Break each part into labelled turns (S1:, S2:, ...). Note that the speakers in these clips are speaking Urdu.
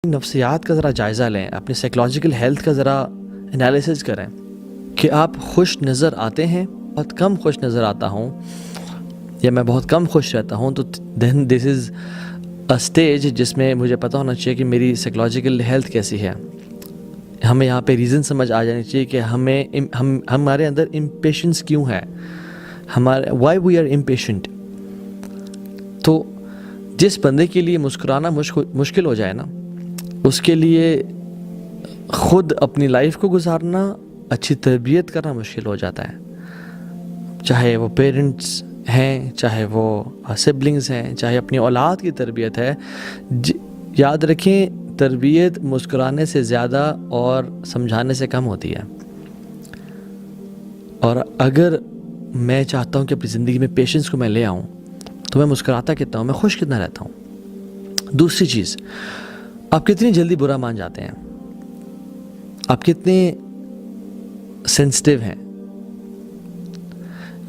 S1: نفسیات کا ذرا جائزہ لیں، اپنی سائیکلوجیکل ہیلتھ کا ذرا انالیسز کریں کہ آپ خوش نظر آتے ہیں، بہت کم خوش نظر آتا ہوں یا میں بہت کم خوش رہتا ہوں، تو دین دس از اے اسٹیج جس میں مجھے پتہ ہونا چاہیے کہ میری سائیکلوجیکل ہیلتھ کیسی ہے. ہمیں یہاں پہ ریزن سمجھ آ جانی چاہیے کہ ہمارے اندر امپیشنس کیوں ہے، وائی وی آر امپیشنٹ. تو جس بندے کے لیے مسکرانا مشکل ہو جائے نا، اس کے لیے خود اپنی لائف کو گزارنا، اچھی تربیت کرنا مشکل ہو جاتا ہے. چاہے وہ پیرنٹس ہیں، چاہے وہ سبلنگز ہیں، چاہے اپنی اولاد کی تربیت ہے. یاد رکھیں، تربیت مسکرانے سے زیادہ اور سمجھانے سے کم ہوتی ہے. اور اگر میں چاہتا ہوں کہ اپنی زندگی میں پیشنس کو میں لے آؤں تو میں مسکراتا کتنا ہوں، میں خوش کتنا رہتا ہوں. دوسری چیز، آپ کتنی جلدی برا مان جاتے ہیں، آپ کتنے سینسٹیو ہیں.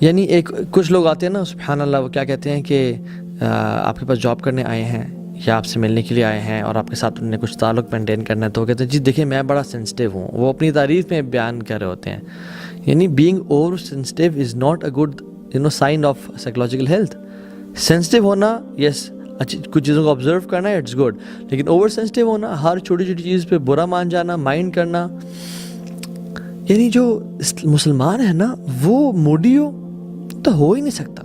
S1: یعنی کچھ لوگ آتے ہیں نا، سبحان اللہ، وہ کیا کہتے ہیں کہ آپ کے پاس جاب کرنے آئے ہیں یا آپ سے ملنے کے لیے آئے ہیں اور آپ کے ساتھ انہوں نے کچھ تعلق مینٹین کرنا ہے، تو وہ کہتے ہیں جی دیکھیں میں بڑا سینسٹیو ہوں. وہ اپنی تعریف میں بیان کر رہے ہوتے ہیں. یعنی being over sensitive is not a good sign of psychological health. Sensitive ہونا، یس، اچھی کچھ چیزوں کو آبزرو کرنا ہے، اٹس گڈ، لیکن اوور سینسٹیو ہونا، ہر چھوٹی چھوٹی چیز پہ برا مان جانا، مائنڈ کرنا. یعنی جو مسلمان ہے نا، وہ موڈی تو ہو ہی نہیں سکتا.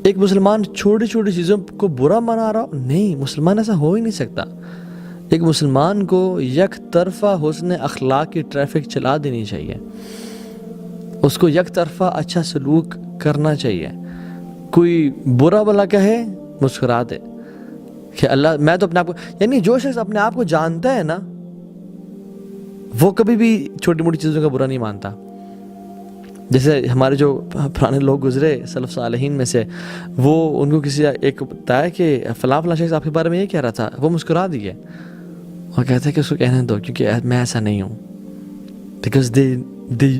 S1: ایک مسلمان چھوٹی چھوٹی چیزوں کو برا منا رہا ہو، نہیں، مسلمان ایسا ہو ہی نہیں سکتا. ایک مسلمان کو یک طرفہ حسن اخلاق کی ٹریفک چلا دینی چاہیے، اس کو یک طرفہ اچھا سلوک کرنا چاہیے. کوئی برا بلا کہے، مسکرا دے کہ اللہ، میں تو اپنے آپ کو، یعنی جو شخص اپنے آپ کو جانتا ہے نا، وہ کبھی بھی چھوٹی موٹی چیزوں کا برا نہیں مانتا. جیسے ہمارے جو پرانے لوگ گزرے سلف صالحین میں سے، وہ ان کو کسی ایک بتایا کہ فلاں فلاں شخص آپ کے بارے میں یہ کہہ رہا تھا، وہ مسکرا دیے اور کہتے ہیں کہ اس کو کہنے دو کیونکہ میں ایسا نہیں ہوں. Because they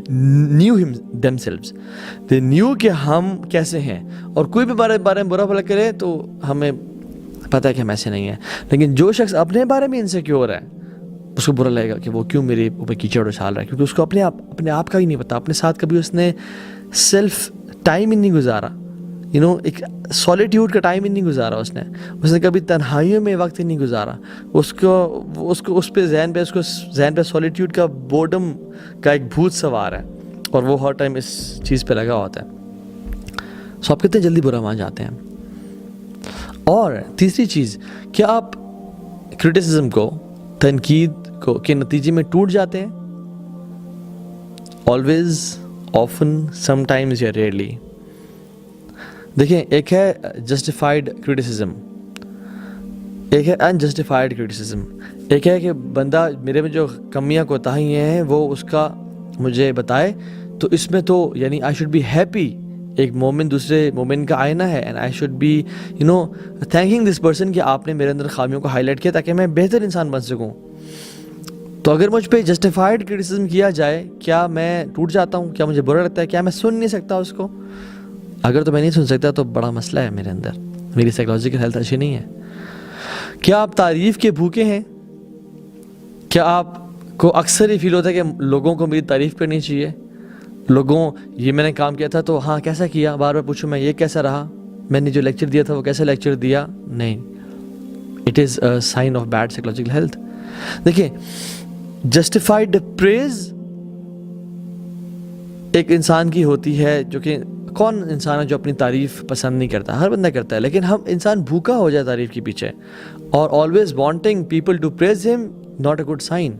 S1: knew him themselves. they knew کہ ہم کیسے ہیں، اور کوئی بھی بارے میں برا بھلا کرے تو ہمیں پتہ ہے کہ ہم ایسے نہیں ہیں. لیکن جو شخص اپنے بارے میں انسیکیور ہے، اس کو برا لگے گا کہ وہ کیوں میرے اوپر کیچڑ اچھال رہا ہے، کیونکہ اس کو اپنے آپ کا ہی نہیں پتا. اپنے ساتھ کبھی اس نے سیلف ٹائم ہی نہیں گزارا، ایک سولیٹیوڈ کا ٹائم ہی نہیں گزارا. اس نے کبھی تنہائیوں میں وقت ہی نہیں گزارا. اس کو اس پہ ذہن پہ سولیٹیوڈ کا بورڈم کا ایک بھوت سوار ہے، اور وہ ہر ٹائم اس چیز پہ لگا ہوتا ہے. سو آپ کتنے جلدی برا مان جاتے ہیں. اور تیسری چیز، کیا آپ کرٹیسزم کو، تنقید کو کے نتیجے میں ٹوٹ جاتے ہیں؟ آلویز، آفن، سم ٹائمز یا ریئرلی. دیکھیں، ایک ہے جسٹیفائڈ کرٹیسزم، ایک ہے انجسٹیفائڈ کرٹیسزم. ایک ہے کہ بندہ میرے میں جو کمیاں کوتاہیاں ہیں وہ اس کا مجھے بتائے، تو اس میں تو یعنی آئی شوڈ بی ہیپی. ایک مومن دوسرے مومن کا آئینہ ہے، and I should be thinking this person کہ آپ نے میرے اندر خامیوں کو ہائی لائٹ کیا تاکہ میں بہتر انسان بن سکوں. تو اگر مجھ پہ جسٹیفائڈ کرٹیسزم کیا جائے، کیا میں ٹوٹ جاتا ہوں؟ کیا مجھے برا لگتا ہے؟ کیا میں سن نہیں سکتا اس کو؟ اگر تو میں نہیں سن سکتا تو بڑا مسئلہ ہے میرے اندر، میری سائیکلوجیکل ہیلتھ اچھی نہیں ہے. کیا آپ تعریف کے بھوکے ہیں؟ کیا آپ کو اکثر ہی فیل ہوتا ہے کہ لوگوں کو میری تعریف کرنی چاہیے؟ یہ میں نے کام کیا تھا تو ہاں کیسا کیا، بار بار پوچھوں میں یہ کیسا رہا، میں نے جو لیکچر دیا تھا وہ کیسا لیکچر دیا؟ نہیں، it is a sign of bad psychological health. دیکھیں، جسٹیفائڈ پریز ایک انسان کی ہوتی ہے، جو کہ کون انسان ہے جو اپنی تعریف پسند نہیں کرتا؟ ہر بندہ کرتا ہے، لیکن ہم انسان بھوکا ہو جائے تعریف کے پیچھے، اور always wanting people to praise ہم، ناٹ اے گڈ سائن.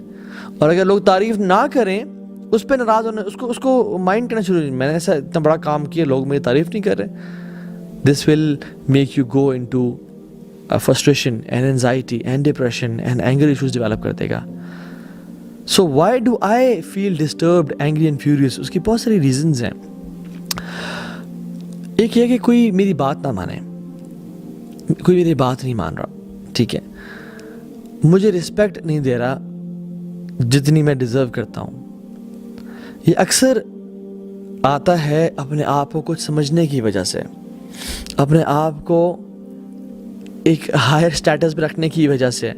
S1: اور اگر لوگ تعریف نہ کریں، اس پہ ناراض ہونا، اس کو مائنڈ کرنا شروع، میں نے ایسا اتنا بڑا کام کیا، لوگ میری تعریف نہیں کر رہے. This will make you go into frustration and anxiety and depression and anger issues develop کر دے گا. So why do I feel disturbed, angry and furious? اس کی بہت ساری ریزنز ہیں. ایک یہ کہ کوئی میری بات نہ مانے، کوئی میری بات نہیں مان رہا، ٹھیک ہے، مجھے رسپیکٹ نہیں دے رہا جتنی میں ڈیزرو کرتا ہوں. یہ اکثر آتا ہے اپنے آپ کو کچھ سمجھنے کی وجہ سے، اپنے آپ کو ایک ہائر سٹیٹس پہ رکھنے کی وجہ سے،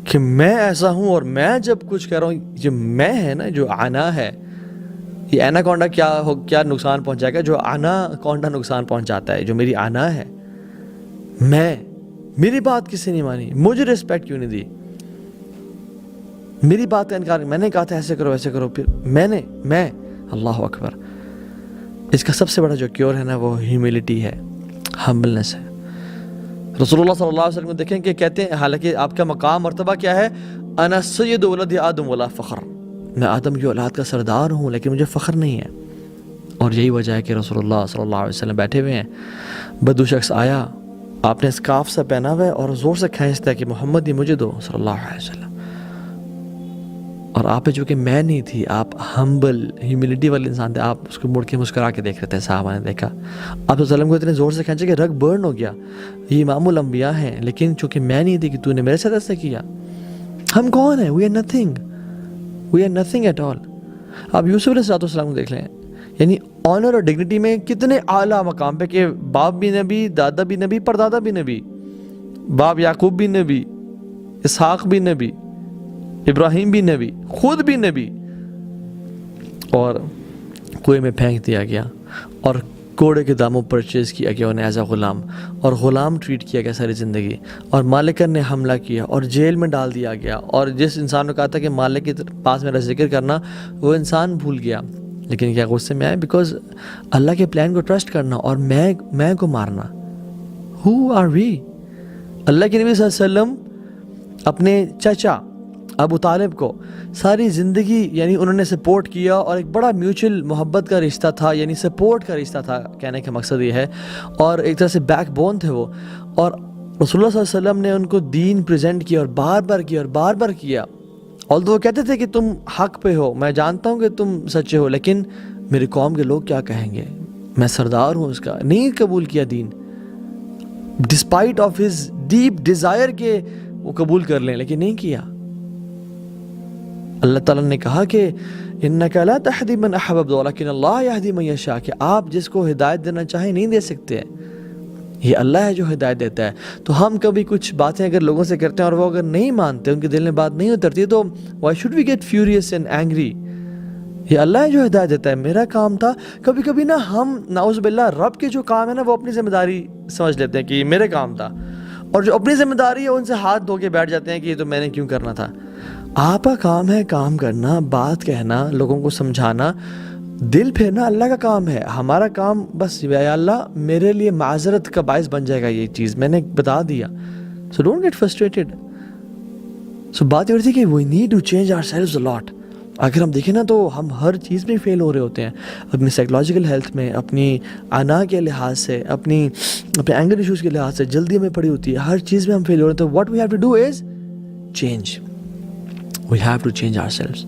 S1: کہ میں ایسا ہوں اور میں جب کچھ کر رہا ہوں، جو میں ہے نا، جو آنا ہے، یہ اینا کونڈا کیا نقصان پہنچائے گا؟ جو آنا کونڈا نقصان پہنچاتا ہے، جو میری آنا ہے، میں، میری بات کسی نہیں مانی، مجھے رسپیکٹ کیوں نہیں دی، میری بات کا انکار، میں نے کہا تھا ایسے کرو ایسے کرو، پھر میں اللہ اکبر. اس کا سب سے بڑا جو کیور ہے نا، وہ ہیوملٹی ہے، ہمبلنس ہے. رسول اللہ صلی اللہ علیہ وسلم کو دیکھیں کہ کہتے ہیں، حالانکہ آپ کا مقام مرتبہ کیا ہے؟ انا سید ولد آدم ولا فخر، میں آدم کی اولاد کا سردار ہوں لیکن مجھے فخر نہیں ہے. اور یہی وجہ ہے کہ رسول اللہ صلی اللہ علیہ وسلم بیٹھے ہوئے ہیں، بدو شخص آیا، آپ نے اسکارف سا پہنا ہوا ہے اور زور سے کھینچتا ہے کہ محمد یہ مجھے دو صلی اللہ علیہ وسلم. اور آپ پہ چونکہ میں نہیں تھی، آپ ہمبل ہیوملٹی والے انسان تھے، آپ اس کو مڑ کے مسکرا کے دیکھ رہے تھے. صحابہ نے دیکھا آپ صلی اللہ علیہ وسلم کو اتنے زور سے کھینچا کہ رگ برن ہو گیا. یہ امام الانبیاء ہیں، لیکن چونکہ میں نہیں تھی کہ تو نے میرے ساتھ ایسا کیا. ہم کون ہیں؟ We are nothing at all. آپ یوسف علیہ السلام کو دیکھ لیں، یعنی آنر اور ڈگنیٹی میں کتنے اعلیٰ مقام پہ کہ باپ بھی نبی، دادا بھی نبی، پردادا بھی نبی، باپ یعقوب بھی نبی، اسحاق بھی نبی، ابراہیم بھی نبی، خود بھی نبی، اور کنویں میں پھینک دیا گیا اور کوڑے کے داموں پرچیز کیا گیا انہیں ایز اے غلام، اور غلام ٹریٹ کیا گیا ساری زندگی، اور مالکن نے حملہ کیا اور جیل میں ڈال دیا گیا. اور جس انسان نے کہا تھا کہ مالک کے پاس میرا ذکر کرنا، وہ انسان بھول گیا. لیکن کیا غصے میں آئے؟ بیکاز اللہ کے پلان کو ٹرسٹ کرنا اور میں کو مارنا. ہو آر وی؟ اللہ کے نبی صلی اللہ علیہ وسلم اپنے چچا ابو طالب کو ساری زندگی یعنی انہوں نے سپورٹ کیا، اور ایک بڑا میوچل محبت کا رشتہ تھا، یعنی سپورٹ کا رشتہ تھا، کہنے کا مقصد یہ ہے، اور ایک طرح سے بیک بون تھے وہ. اور رسول اللہ صلی اللہ علیہ وسلم نے ان کو دین پریزنٹ کیا اور بار بار کیا. although وہ کہتے تھے کہ تم حق پہ ہو، میں جانتا ہوں کہ تم سچے ہو، لیکن میری قوم کے لوگ کیا کہیں گے، میں سردار ہوں اس کا. نہیں قبول کیا دین، despite of his deep desire کہ وہ قبول کر لیں، لیکن نہیں کیا. اللہ تعالیٰ نے کہا کہ اِنَّكَ لَا تَهْدِي مَنْ أَحْبَبْتَ وَلَكِنَّ اللَّهَ يَهْدِي مَن يَشَاءُ، کہ آپ جس کو ہدایت دینا چاہیں نہیں دے سکتے، یہ اللہ ہے جو ہدایت دیتا ہے. تو ہم کبھی کچھ باتیں اگر لوگوں سے کرتے ہیں اور وہ اگر نہیں مانتے، ان کے دل میں بات نہیں اترتی، تو why should we get furious and angry؟ یہ اللہ ہے جو ہدایت دیتا ہے، میرا کام تھا. کبھی کبھی نا ہم نعوذ باللہ رب کے جو کام ہے نا، وہ اپنی ذمہ داری سمجھ لیتے ہیں کہ یہ میرے کام تھا، اور جو اپنی ذمہ داری ہے ان سے ہاتھ دھو کے بیٹھ جاتے ہیں کہ یہ تو میں نے کیوں کرنا تھا. آپ کا کام ہے کام کرنا، بات کہنا، لوگوں کو سمجھانا، دل پھیرنا اللہ کا کام ہے. ہمارا کام بس یا اللہ میرے لیے معذرت کا باعث بن جائے گا یہ چیز، میں نے بتا دیا. So don't get frustrated. So بات یہ ہوتی ہے کہ we need to change ourselves a lot. اگر ہم دیکھیں نا تو ہم ہر چیز میں فیل ہو رہے ہوتے ہیں، اپنی سائیکولوجیکل ہیلتھ میں، اپنی انا کے لحاظ سے، اپنے اینگر ایشوز کے لحاظ سے، جلدی ہمیں پڑی ہوتی ہے، ہر چیز میں ہم فیل ہو رہے ہیں. تو what we have to do is change. We have to change ourselves.